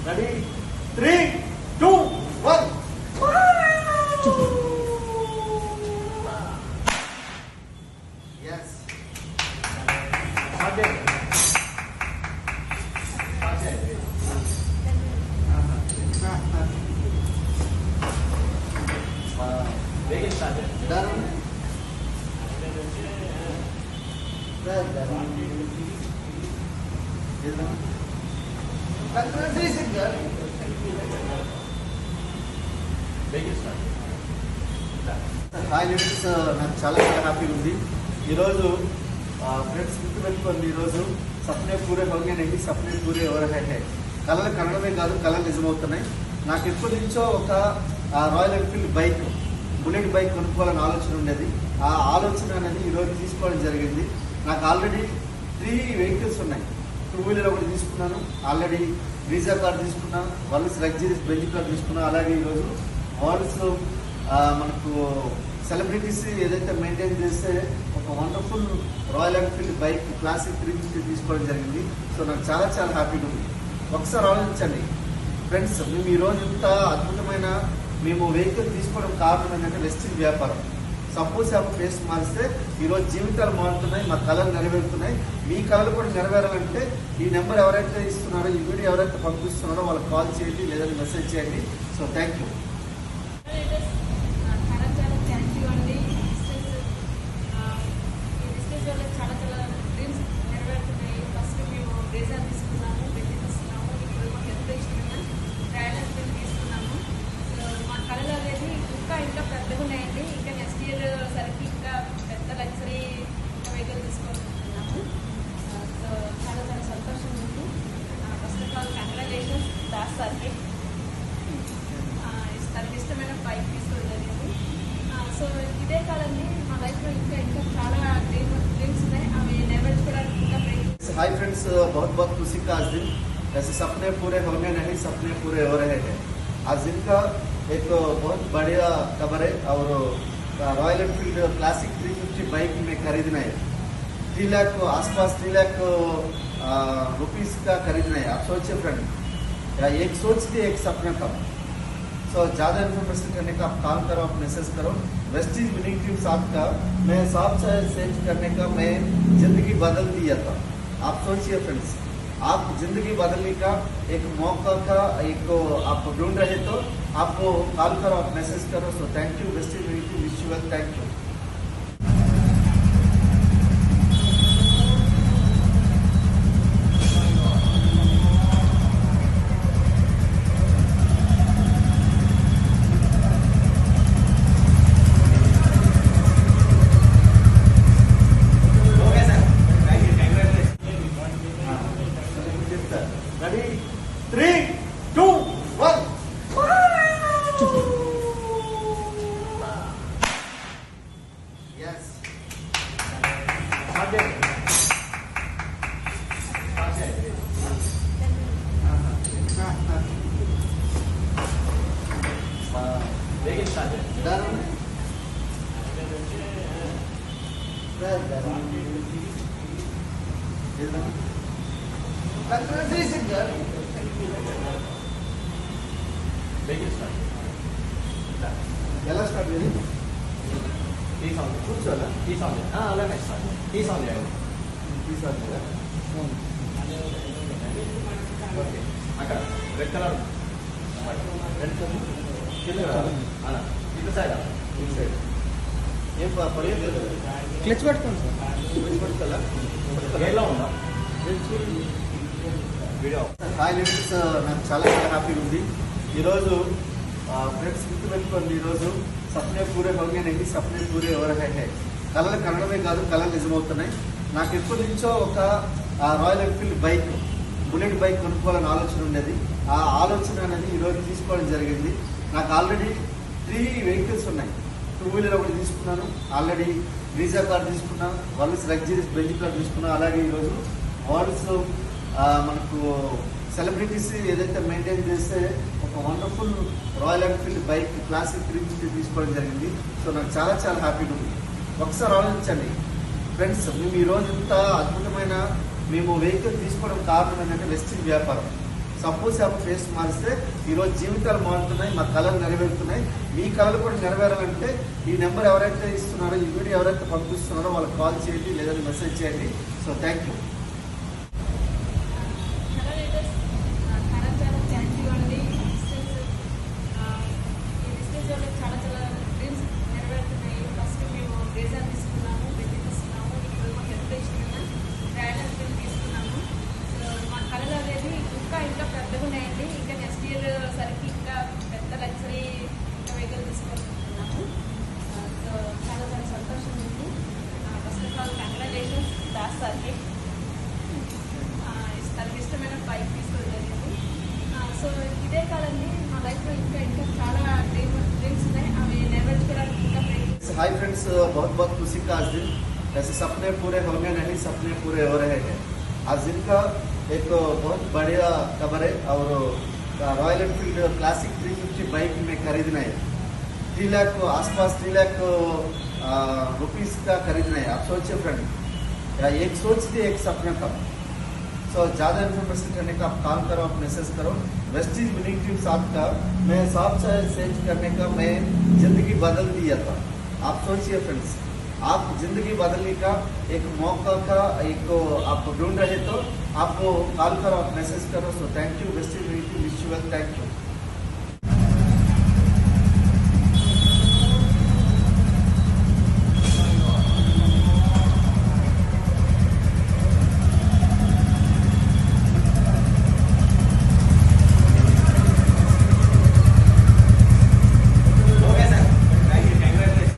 Ready 3, 2, 1. Yes. Okay. Begin started. Done. Hi friends, నాకు చాలా హ్యాపీగా ఉంది. ఈరోజు ఫ్రెండ్స్ గుర్తుపెట్టుకోండి, ఈరోజు సప్నే పూరే హోగే నహీ సప్నే పూరే ఎవర్ హై. కళలు కనడమే కాదు, కళలు నిజమవుతున్నాయి. నాకు ఎప్పటి నుంచో ఒక royal Enfield bike, bullet bike కొనుక్కోవాలని ఆలోచన ఉండేది. ఆ ఆలోచన అనేది ఈరోజు తీసుకోవడం జరిగింది. నాకు ఆల్రెడీ 3 వెహికల్స్ ఉన్నాయి. 2 వీలర్ ఒకటి తీసుకున్నాను, ఆల్రెడీ వీజా కార్డు తీసుకున్నాను, వరల్డ్స్ లగ్జరీస్ బెంజ్ కార్డు తీసుకున్నాను. అలాగే ఈరోజు వరల్డ్స్ మనకు సెలబ్రిటీస్ ఏదైతే మెయింటైన్ చేస్తే ఒక wonderful royal Enfield bike classic 350 తీసుకోవడం జరిగింది. సో నాకు చాలా హ్యాపీగా ఉంది. ఒకసారి ఆలోచించండి ఫ్రెండ్స్, మేము ఈరోజు ఇంత అద్భుతమైన మేము వెహికల్ తీసుకోవడం కారణం ఏంటంటే వెస్టింగ్ వ్యాపారం. సపోజ్ ఆ ఫేస్ మారిస్తే ఈరోజు జీవితాలు మారుతున్నాయి, మా కళలు నెరవేరుతున్నాయి. మీ కళలు కూడా నెరవేరాలంటే ఈ నెంబర్ ఎవరైతే ఇస్తున్నారో, ఈ వీడియో ఎవరైతే పంపిస్తున్నారో వాళ్ళకి కాల్ చేయండి, లేదంటే మెసేజ్ చేయండి. So thank you. ఇష్టమైన బైక్ తీసుకోవడం జరిగింది. సో ఇదే కాదండి, మా లైఫ్లో ఇంకా చాలా డ్రీమ్స్ ఉన్నాయి, అవి నెరవేర్చుకోవడానికి ఇంకా ప్రయత్నిస్తాం. हाय फ्रेंड्स, बहुत बहुत खुशी का आज दिन. ऐसे सपने पूरे होने नहीं, सपने पूरे हो रहे हैं. आज दिन का एक बहुत बढ़िया खबर है और रॉयल एनफील्ड क्लासिक 350 बाइक में खरीदना है. 3 लाख आसपास 3 लाख रुपीस का खरीदना है. आप सोचिए फ्रेंड, एक सोच के एक सपना का. सो ज़्यादा इन्फॉर्मेशन करने का आप कॉल करो, आप मैसेज करो. वेस्टीज विनिंग टीम साहब का मैं साहब से सेंड करने का मैं ज़िंदगी बदल दिया था. आप सोचिए फ्रेंड्स, आप ज़िंदगी बदलने का एक मौका का एक आप ढूंढ रहे तो आपको कॉल करो, आप मैसेज करो. So thank you Vestige winning team, wish you well. Thank you. Ready 3, 2, 1. Yes. Okay. Begin started. Done. ఎలా స్టార్ట్ చేయాలి? ఈ సౌండ్ కూర్చోాలా? ఈ సౌండ్ అలానే స్టార్ట్. ఈ సౌండ్ చేయాలి. ఈ సౌండ్ చేయాలి. ఓకే, అక్కడ రెడ్ కలర్ రెడ్ కలర్ కింద అలా ఇటు సైడ్ ఇటు సైడ్ ఏం పడేది. క్లచ్ పట్టుకోండి సార్. క్లచ్ పట్టుకోవాలా? ఎలా ఉందా వీడియో? హాయ్ ఫ్రెండ్స్, నాకు చాలా హ్యాపీగా ఉంది. ఈరోజు ఫ్రెండ్స్ గుర్తుపెట్టుకోండి, ఈరోజు సప్నే పూరే హోగే నహీ సప్నే పూరే ఎవర్ హై. కళలు కనడమే కాదు, కళలు నిజమవుతున్నాయి. నాకు ఎప్పటి నుంచో ఒక royal Enfield bike, bullet bike కొనుక్కోవాలని ఆలోచన ఉండేది. ఆ ఆలోచన అనేది ఈరోజు తీసుకోవడం జరిగింది. నాకు ఆల్రెడీ 3 వెహికల్స్ ఉన్నాయి. 2 వీలర్ ఒకటి తీసుకున్నాను, ఆల్రెడీ వీజా కార్డు తీసుకున్నాను, వరల్డ్స్ లగ్జరీస్ బెంజ్ కార్డు తీసుకున్నాను. అలాగే ఈరోజు వరల్డ్స్ మనకు సెలబ్రిటీస్ ఏదైతే మెయింటైన్ చేస్తే ఒక wonderful royal Enfield bike classic 350 తీసుకోవడం జరిగింది. సో నాకు చాలా హ్యాపీగా ఉంది. ఒకసారి ఆలోచించండి ఫ్రెండ్స్, మేము ఈరోజు ఇంత అద్భుతమైన మేము వెహికల్ తీసుకోవడం కారణం ఏంటంటే వెస్టింగ్ వ్యాపారం. సపోజ్ ఆ ఫేస్ మారిస్తే ఈరోజు జీవితాలు మారుతున్నాయి, మా కళలు నెరవేరుతున్నాయి. మీ కళలు కూడా నెరవేరాలంటే ఈ నెంబర్ ఎవరైతే ఇస్తున్నారో, ఈ వీడియో ఎవరైతే పంపిస్తున్నారో వాళ్ళకి కాల్ చేయండి లేదా మెసేజ్ చేయండి. So thank you. Hello leaders, చాలా చాలా థ్యాంక్ యూ అండి. ఈ డిస్టెన్స్ వల్ల చాలా చాలా డ్రీమ్స్ నెరవేరుతున్నాయి. ఫస్ట్ మేము బ్రేజర్ తీసుకున్నాము, బెడ్డి తీసుకున్నాము, ఇప్పుడు మాకు ఎంత ఇష్టమైన ట్రావెలర్ ఫీల్ తీసుకున్నాము. సో మా కళలు అనేది ఇంకా ఇంకా పెద్దగా ఉన్నాయండి. ఇంకా నెక్స్ట్ ఇయర్ సరికి ఇంకా పెద్ద లగ్జరీ ఇంకా వెహికల్ తీసుకుంటున్నాము. సో చాలా చాలా సంతోషం ఉంది. First of all congratulations Das సార్కి. తనకి ఇష్టమైన బైక్ తీసుకోవడం జరిగింది. సో ఇదే కాదండి, మా లైఫ్లో ఇంకా ఇంకా చాలా డ్రీమ్స్ ఉన్నాయి. అవి నెరవేర్చుకోవడానికి ఇంకా ప్రయత్నిస్తాం. हाय फ्रेंड्स, बहुत बहुत खुशी का आज दिन. ऐसे सपने पूरे होंगे नहीं, सपने पूरे हो रहे हैं. आज दिन का एक बहुत बढ़िया खबर है और रॉयल एनफील्ड क्लासिक 350 बाइक में खरीदना है. 3 लाख आसपास 3 लाख रुपीस का खरीदना है. आप सोचिए फ्रेंड, एक सोच थी एक सपना का. सो ज़्यादा इन्फॉर्मेशन करने का आप कॉल करो, आप मैसेज करो. वेस्टीज विनिंग टीम साथ का मैं साफ चेंज करने का मैं ज़िंदगी बदल दिया था. आप सोचिए फ्रेंड्स, आप ज़िंदगी बदलने का एक मौका का एक आप ढूंढ रहे तो आप कॉल करो, आप मैसेज करो. So thank you Vestige winning team, wish you well, thank you.